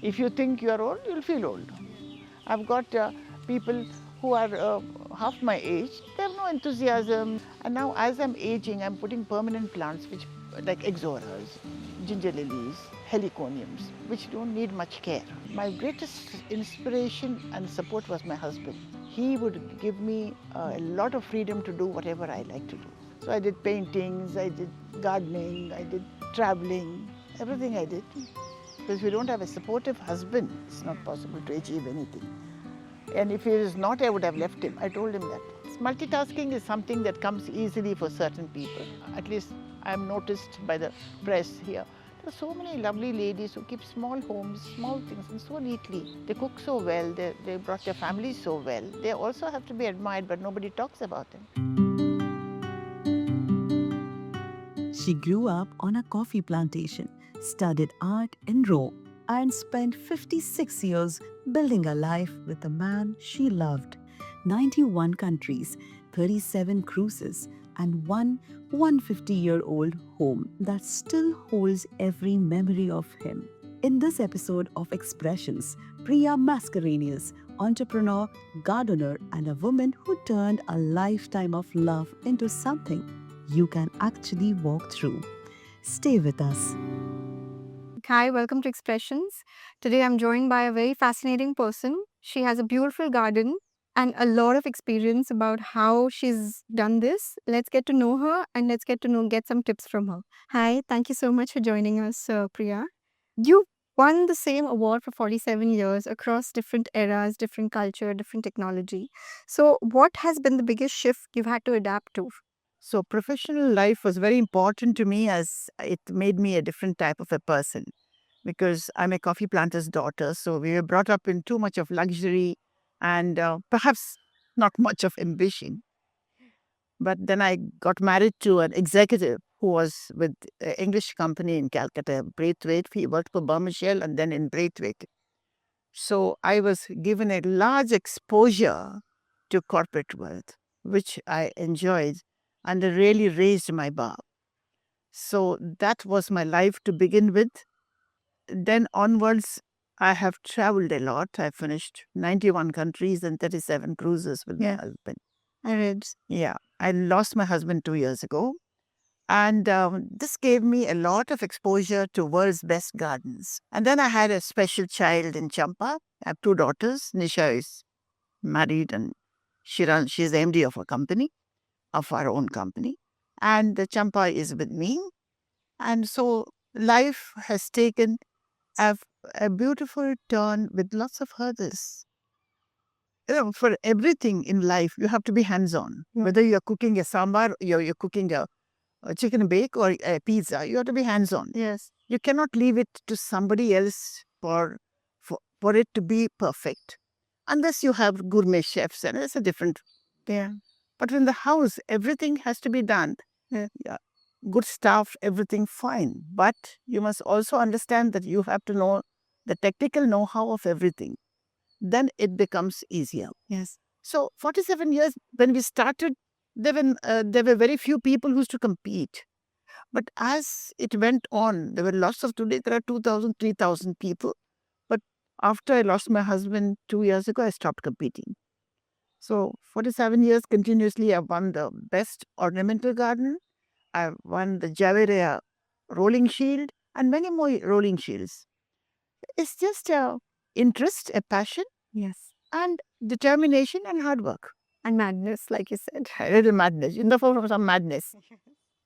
If you think you are old, you'll feel old. I've got people who are half my age, they have no enthusiasm. And now as I'm aging, I'm putting permanent plants which like exoras, ginger lilies, heliconiums, which don't need much care. My greatest inspiration and support was my husband. He would give me a lot of freedom to do whatever I like to do. So I did paintings, I did gardening, I did traveling, everything I did. Because if you don't have a supportive husband, it's not possible to achieve anything. And if he is not, I would have left him. I told him that. Multitasking is something that comes easily for certain people. At least I'm noticed by the press here. There are so many lovely ladies who keep small homes, small things, and so neatly. They cook so well, they brought their families so well. They also have to be admired, but nobody talks about them. She grew up on a coffee plantation, studied art in Rome, and spent 56 years building a life with a man she loved. 91 countries, 37 cruises, and one 150-year-old home that still holds every memory of him. In this episode of Expressions, Priya Mascarenhas, entrepreneur, gardener, and a woman who turned a lifetime of love into something you can actually walk through. Stay with us. Hi, welcome to Expressions. Today I'm joined by a very fascinating person. She has a beautiful garden and a lot of experience about how she's done this. Let's get to know her and let's get some tips from her. Hi, thank you so much for joining us, Priya. You won the same award for 47 years across different eras, different culture, different technology. So, what has been the biggest shift you've had to adapt to? So professional life was very important to me as it made me a different type of a person because I'm a coffee planter's daughter. So we were brought up in too much of luxury and perhaps not much of ambition. But then I got married to an executive who was with an English company in Calcutta, Braithwaite. He worked for Burmashell and then in Braithwaite. So I was given a large exposure to corporate world, which I enjoyed and it really raised my bar. So that was my life to begin with. Then onwards, I have traveled a lot. I finished 91 countries and 37 cruises with my husband. I read. Yeah, I lost my husband 2 years ago. And this gave me a lot of exposure to world's best gardens. And then I had a special child in Champa. I have two daughters. Nisha is married and she's the MD of a company, of our own company. And the Champa is with me. And so life has taken a, a beautiful turn with lots of hurdles. For everything in life, you have to be hands-on. Yeah. Whether you're cooking a sambar, you're cooking a chicken bake or a pizza, you have to be hands-on. Yes. You cannot leave it to somebody else for it to be perfect. Unless you have gourmet chefs, and it's a different. Yeah. But in the house, everything has to be done. Yeah. Good staff, everything fine. But you must also understand that you have to know the technical know-how of everything. Then it becomes easier. Yes. So 47 years, when we started, there were very few people who used to compete. But as it went on, there were lots of, today there are 2,000, 3,000 people. But after I lost my husband 2 years ago, I stopped competing. So 47 years continuously, I've won the best ornamental garden. I've won the Javarayya Rolling Shield and many more rolling shields. It's just a interest, a passion, Yes. and determination and hard work. And madness, like you said. A little madness, in the form of some madness.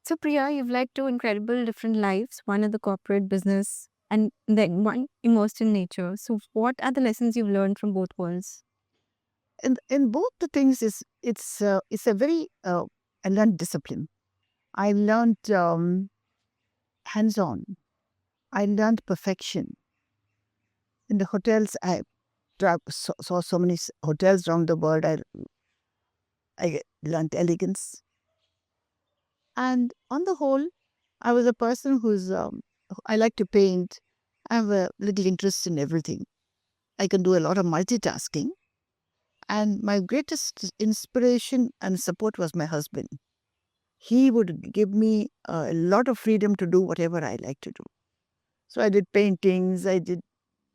So, Priya, you've led two incredible different lives, one in the corporate business and then one immersed in nature. So, what are the lessons you've learned from both worlds? In both the things, it's a very I learned discipline. I learned hands-on. I learned perfection. In the hotels, I saw so many hotels around the world. I learned elegance. And on the whole, I was a person I like to paint. I have a little interest in everything. I can do a lot of multitasking. And my greatest inspiration and support was my husband. He would give me a lot of freedom to do whatever I like to do. So I did paintings, I did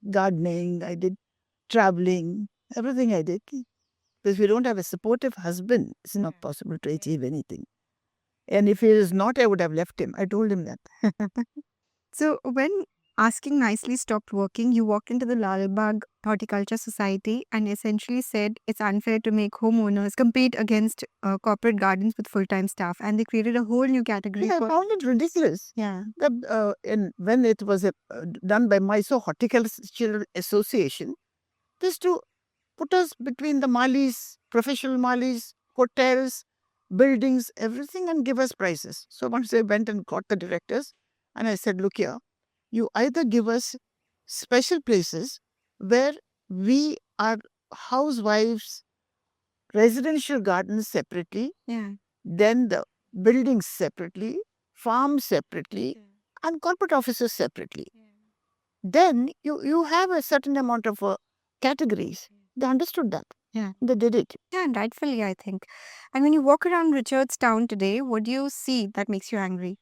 gardening, I did traveling, everything I did. Because if you don't have a supportive husband, it's not possible to achieve anything. And if he is not, I would have left him. I told him that. So when asking nicely stopped working, you walked into the Lal Bagh Horticulture Society and essentially said it's unfair to make homeowners compete against corporate gardens with full-time staff, and they created a whole new category I for found it ridiculous. yeah. When it was done by Mysore Horticultural Association, just to put us between the Malis, professional Malis, hotels, buildings, everything, and give us prices. So once I went and got the directors, and I said, look here, you either give us special places where we are housewives, residential gardens separately, Yeah. then the buildings separately, farms separately, and corporate offices separately. Then you have a certain amount of categories. They understood that. Yeah. They did it. Yeah, and rightfully, I think. And when you walk around Richardstown today, what do you see that makes you angry?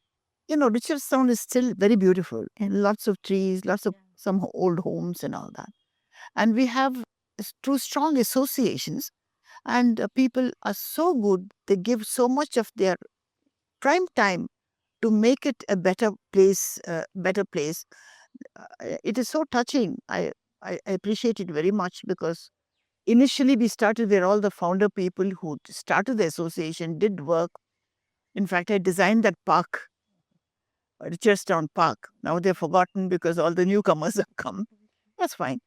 You know, Richardstown is still very beautiful and lots of trees, lots of some old homes and all that. And we have two strong associations, and people are so good. They give so much of their prime time to make it a better place. Better place. It is so touching. I appreciate it very much because initially we started where all the founder people who started the association did work. In fact, I designed that park, Richardstown Park. Now they're forgotten because all the newcomers have come. That's fine.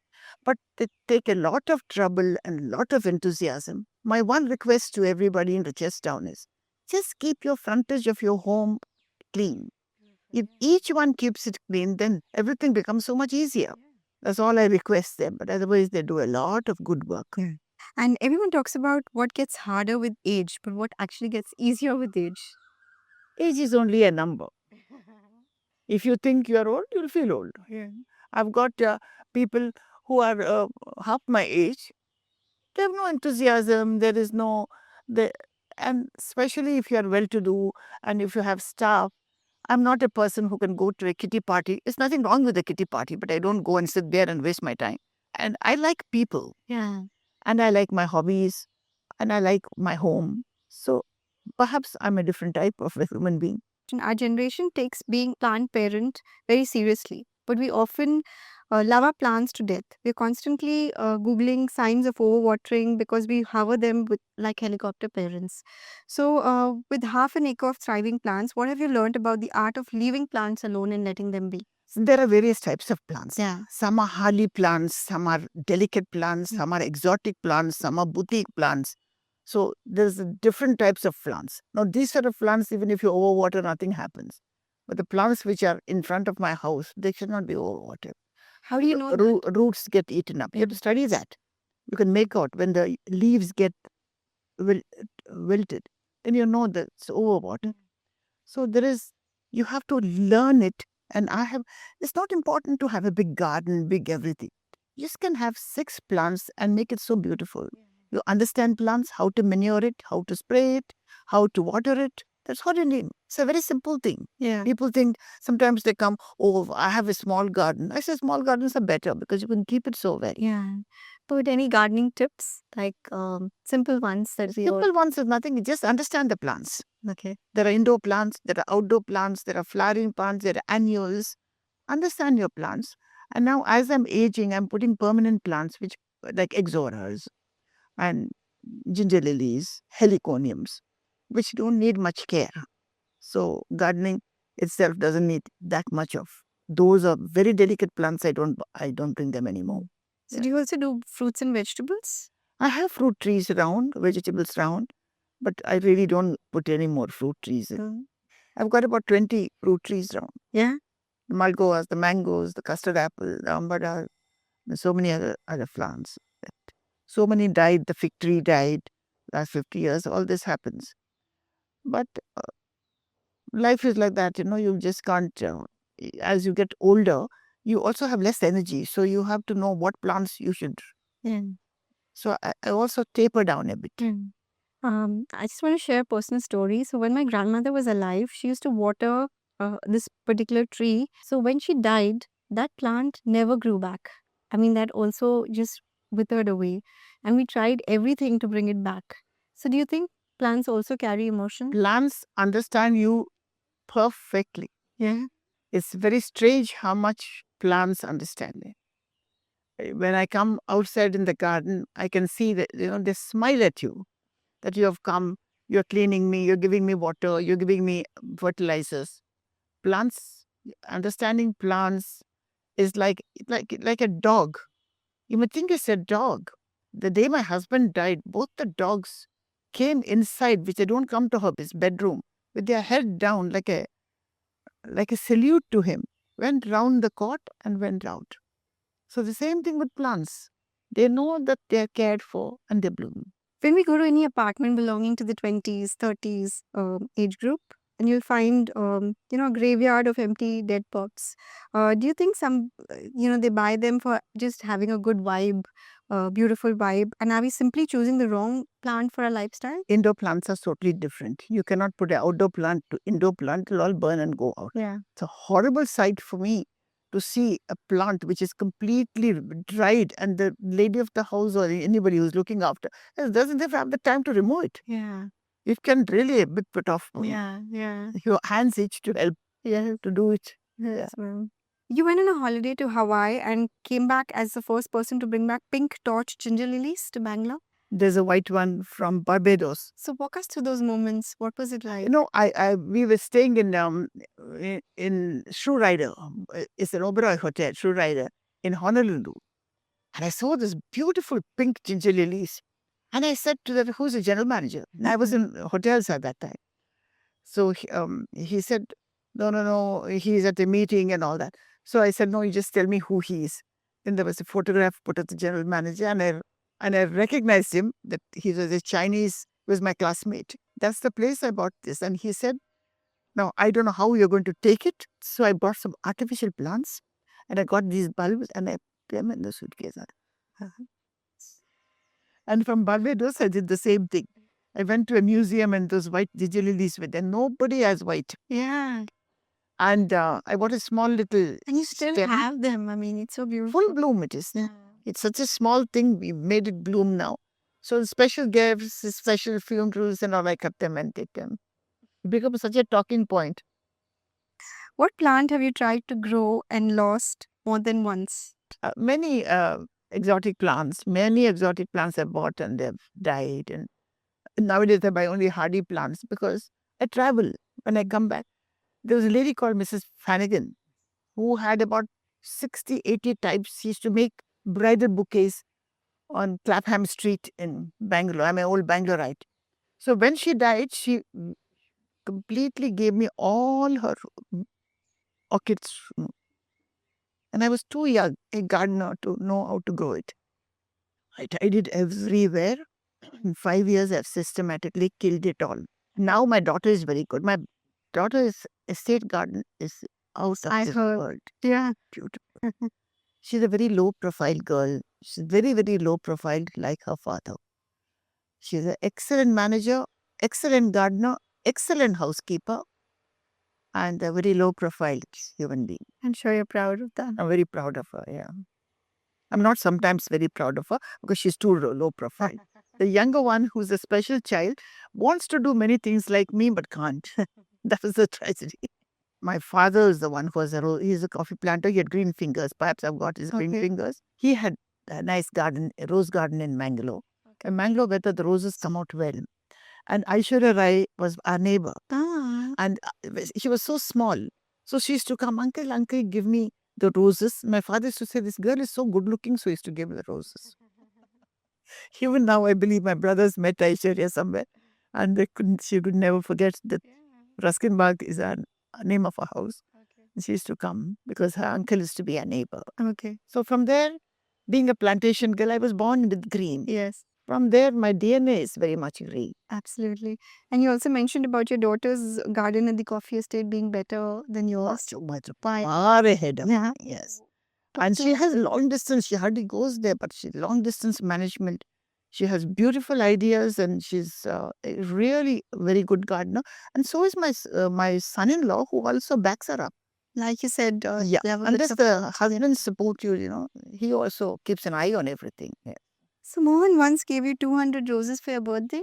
But they take a lot of trouble and a lot of enthusiasm. My one request to everybody in Richardstown is just keep your frontage of your home clean. If each one keeps it clean, then everything becomes so much easier. That's all I request them. But otherwise, they do a lot of good work. And everyone talks about what gets harder with age, but what actually gets easier with age? Age is only a number. If you think you are old, you'll feel old. I've got people who are half my age. They have no enthusiasm. There is no, the, and especially if you are well to do and if you have staff. I'm not a person who can go to a kitty party. There's nothing wrong with a kitty party, but I don't go and sit there and waste my time. And I like people. Yeah. And I like my hobbies. And I like my home. So perhaps I'm a different type of a human being. Our generation takes being plant parent very seriously, but we often love our plants to death. We're constantly Googling signs of overwatering because we hover them with like helicopter parents. So, with half an acre of thriving plants, what have you learned about the art of leaving plants alone and letting them be? There are various types of plants. Yeah. Some are hardy plants, some are delicate plants, some are exotic plants, some are boutique plants. So there's different types of plants. Now these sort of plants, even if you overwater, nothing happens. But the plants which are in front of my house, they should not be overwatered. How do you know that? Roots get eaten up. You have to study that. You can make out when the leaves get wilted, then you know that it's overwatered. So you have to learn it. And it's not important to have a big garden, big everything. You just can have 6 plants and make it so beautiful. You understand plants, how to manure it, how to spray it, how to water it. That's all you need. It's a very simple thing. Yeah. People think sometimes they come, oh, I have a small garden. I say small gardens are better because you can keep it so well. Yeah. But any gardening tips, like simple ones that we all... Simple ones is nothing. You just understand the plants. Okay. There are indoor plants, there are outdoor plants, there are flowering plants, there are annuals. Understand your plants. And now, as I'm aging, I'm putting permanent plants, which like exoras and ginger lilies, heliconiums, which don't need much care. So gardening itself doesn't need that much of. Those are very delicate plants. I don't bring them anymore. So do you also do fruits and vegetables? I have fruit trees around, vegetables around, but I really don't put any more fruit trees in. I've got about 20 fruit trees around. Yeah. The malgoas, the mangoes, the custard apple, the ambada, and so many other plants. So many died. The fig tree died last 50 years. All this happens. But life is like that, you just can't, as you get older, you also have less energy. So you have to know what plants you should. Yeah. So I also taper down a bit. I just want to share a personal story. So when my grandmother was alive, she used to water this particular tree. So when she died, that plant never grew back. I mean, that also just withered away. And we tried everything to bring it back. So, do you think plants also carry emotion? Plants understand you perfectly. Yeah. It's very strange how much plants understand me. When I come outside in the garden, I can see that, they smile at you, that you have come, you're cleaning me, you're giving me water, you're giving me fertilizers. Plants, understanding plants is like a dog. You may think it's a dog. The day my husband died, both the dogs came inside, which they don't come to his bedroom, with their head down like a salute to him. Went round the cot and went out. So the same thing with plants. They know that they're cared for and they bloom. When we go to any apartment belonging to the 20s, 30s age group, and you'll find, a graveyard of empty dead pots. Do you think they buy them for just having a good vibe, beautiful vibe? And are we simply choosing the wrong plant for our lifestyle? Indoor plants are totally different. You cannot put an outdoor plant to indoor plant, it'll all burn and go out. Yeah. It's a horrible sight for me to see a plant which is completely dried and the lady of the house or anybody who's looking after doesn't even have the time to remove it. Yeah. It can really a bit put off. Yeah. Yeah. Your hands itch to help to do it. Yeah. Yes, ma'am. You went on a holiday to Hawaii and came back as the first person to bring back pink torch ginger lilies to Bangalore. There's a white one from Barbados. So walk us through those moments. What was it like? We were staying in Shoe Rider. It's an Oberoi hotel, Shoe Rider in Honolulu. And I saw this beautiful pink ginger lilies. And I said to them, who's the general manager? And I was in hotels at that time. So he said, no, he's at a meeting and all that. So I said, no, you just tell me who he is. Then there was a photograph put of the general manager, and I recognized him, that he was a Chinese, was my classmate. That's the place I bought this. And he said, now I don't know how you're going to take it. So I bought some artificial plants and I got these bulbs and I put them in the suitcase. And from Barbados, I did the same thing. I went to a museum and those white ginger lilies were there. Nobody has white. Yeah. And I bought a small little And you still stem. have them. I mean, it's so beautiful. Full bloom it is. Yeah. It's such a small thing. We made it bloom now. So special gifts, special funerals and all, I cut them and take them. It becomes such a talking point. What plant have you tried to grow and lost more than once? Many exotic plants I bought and they've died. And nowadays I buy only hardy plants because I travel. When I come back, there was a lady called Mrs. Flanagan who had about 60, 80 types. She used to make bridal bouquets on Clapham Street in Bangalore. I'm an old Bangaloreite. So when she died, she completely gave me all her orchids. And I was too young, a gardener, to know how to grow it. I tried it everywhere. In 5 years, I've systematically killed it all. Now my daughter is very good. My daughter's estate garden is out of I this heard. world. Yeah. Beautiful. She's a very low profile girl. She's very, very low profile, like her father. She's an excellent manager, excellent gardener, excellent housekeeper, and a very low profile human being. I'm sure you're proud of that. I'm very proud of her, yeah. I'm not sometimes very proud of her because she's too low profile. The younger one, who's a special child, wants to do many things like me but can't. That was the tragedy. My father is the one who he's a coffee planter. He had green fingers. Perhaps I've got his green fingers. He had a nice garden, a rose garden in Mangalore. In Mangalore, whether the roses come out well. And Aishwarya Rai was our neighbor. And she was so small. So she used to come, uncle, give me the roses. My father used to say, this girl is so good looking, so he used to give her the roses. Even now, I believe my brothers met Aishwarya somewhere. And she could never forget that Ruskin Bagh is a name of a house. She used to come because her uncle used to be a neighbor. Okay. So from there, being a plantation girl, I was born with green. Yes. From there, my DNA is very much green. Absolutely. And you also mentioned about your daughter's garden at the coffee estate being better than yours. So much far ahead of me. Yes. And she has long distance. She hardly goes there, but she long distance management. She has beautiful ideas and she's a really very good gardener. And so is my son-in-law who also backs her up. Like you said, Yeah, they have a bit unless of- the husband support you, he also keeps an eye on everything. Yeah. So Mohan once gave you 200 roses for your birthday?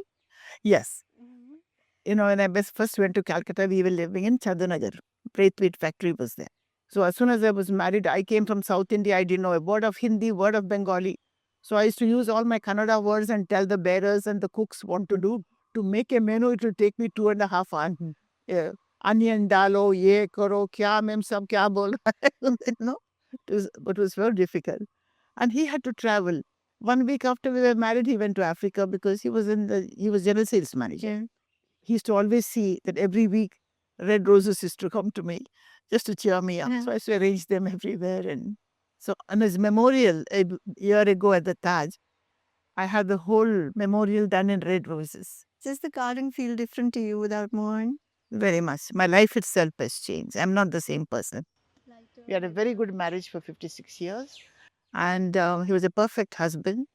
Yes. When I first went to Calcutta, we were living in Chandanagar. Prethwheat factory was there. So as soon as I was married, I came from South India. I didn't know a word of Hindi, word of Bengali. So I used to use all my Kannada words and tell the bearers and the cooks what to do. To make a menu, it will take me 2.5 hours. Yeah. Onion dalo, ye karo, kya mem sab kya bol raha hai. It was very difficult. And he had to travel. 1 week after we were married, he went to Africa because he was general sales manager. Yeah. He used to always see that every week red roses used to come to me just to cheer me up. Yeah. So I used to arrange them everywhere. And so on his memorial a year ago at the Taj, I had the whole memorial done in red roses. Does the garden feel different to you without Mohan? Very much. My life itself has changed. I'm not the same person. We had a very good marriage for 56 years. And he was a perfect husband.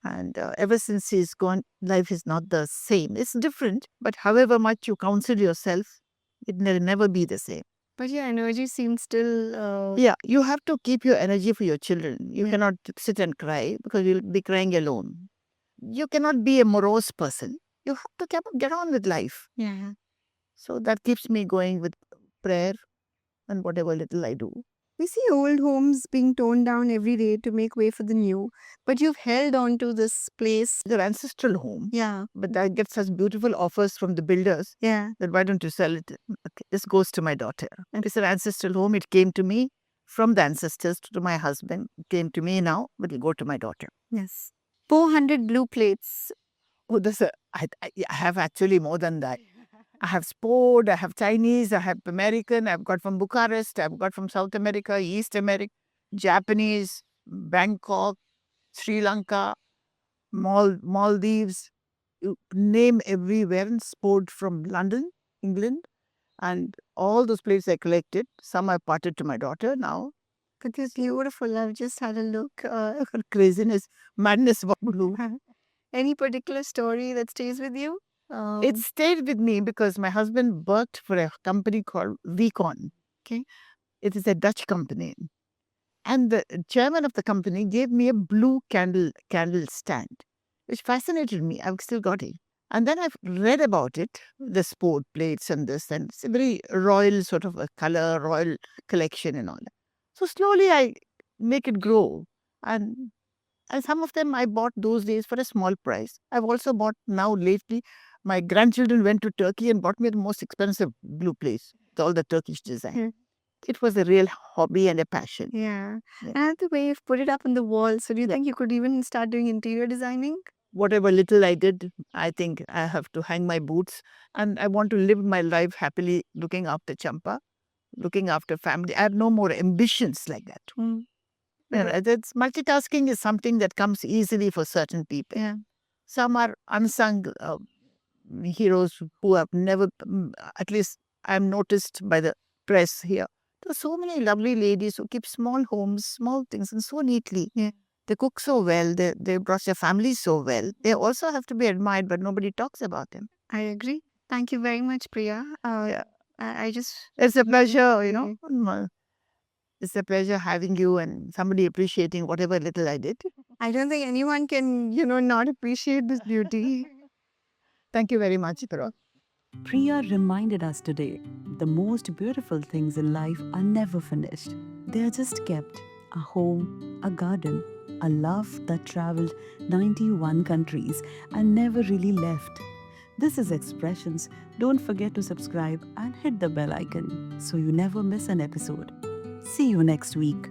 And ever since he's gone, life is not the same. It's different, but however much you counsel yourself, it will never be the same. But your energy seems still. Yeah, you have to keep your energy for your children. You Yeah. cannot sit and cry because you'll be crying alone. You cannot be a morose person. You have to get on with life. Yeah. So that keeps me going with prayer and whatever little I do. We see old homes being torn down every day to make way for the new, but you've held on to this place. It's an ancestral home, Yeah. but that gets such beautiful offers from the builders Yeah. that why don't you sell it? Okay, this goes to my daughter. And it's an ancestral home. It came to me from the ancestors to my husband. It came to me now, but it'll go to my daughter. Yes. 400 blue plates. Oh, I have actually more than that. I have sport, I have Chinese, I have American, I've got from Bucharest, I've got from South America, East America, Japanese, Bangkok, Sri Lanka, Maldives, you name everywhere, and sport from London, England, and all those places I collected. Some I parted to my daughter now. But it's beautiful. I've just had a look. Craziness, madness, what to do. Any particular story that stays with you? It stayed with me because my husband worked for a company called Vicon. Okay. It is a Dutch company. And the chairman of the company gave me a blue candle stand, which fascinated me. I've still got it. And then I've read about it, the sport plates and this, and it's a very royal sort of a color, royal collection and all that. So slowly I make it grow. And some of them I bought those days for a small price. I've also bought now lately. My grandchildren went to Turkey and bought me the most expensive blue plates, all the Turkish design. Hmm. It was a real hobby and a passion. Yeah. Yeah. And the way you've put it up on the wall. So do you Yeah. think you could even start doing interior designing? Whatever little I did, I think I have to hang my boots. And I want to live my life happily looking after Champa, looking after family. I have no more ambitions like that. Hmm. That's multitasking is something that comes easily for certain people. Yeah. Some are unsung heroes who have never, at least I'm noticed by the press here. There are so many lovely ladies who keep small homes, small things, and so neatly. Yeah. They cook so well. They brush their families so well. They also have to be admired, but nobody talks about them. I agree. Thank you very much, Priya. Yeah. I just. It's a pleasure, It's a pleasure having you and somebody appreciating whatever little I did. I don't think anyone can, not appreciate this beauty. Thank you very much, Priya. Priya reminded us today the most beautiful things in life are never finished. They are just kept. A home, a garden, a love that traveled 91 countries and never really left. This is Expressions. Don't forget to subscribe and hit the bell icon so you never miss an episode. See you next week.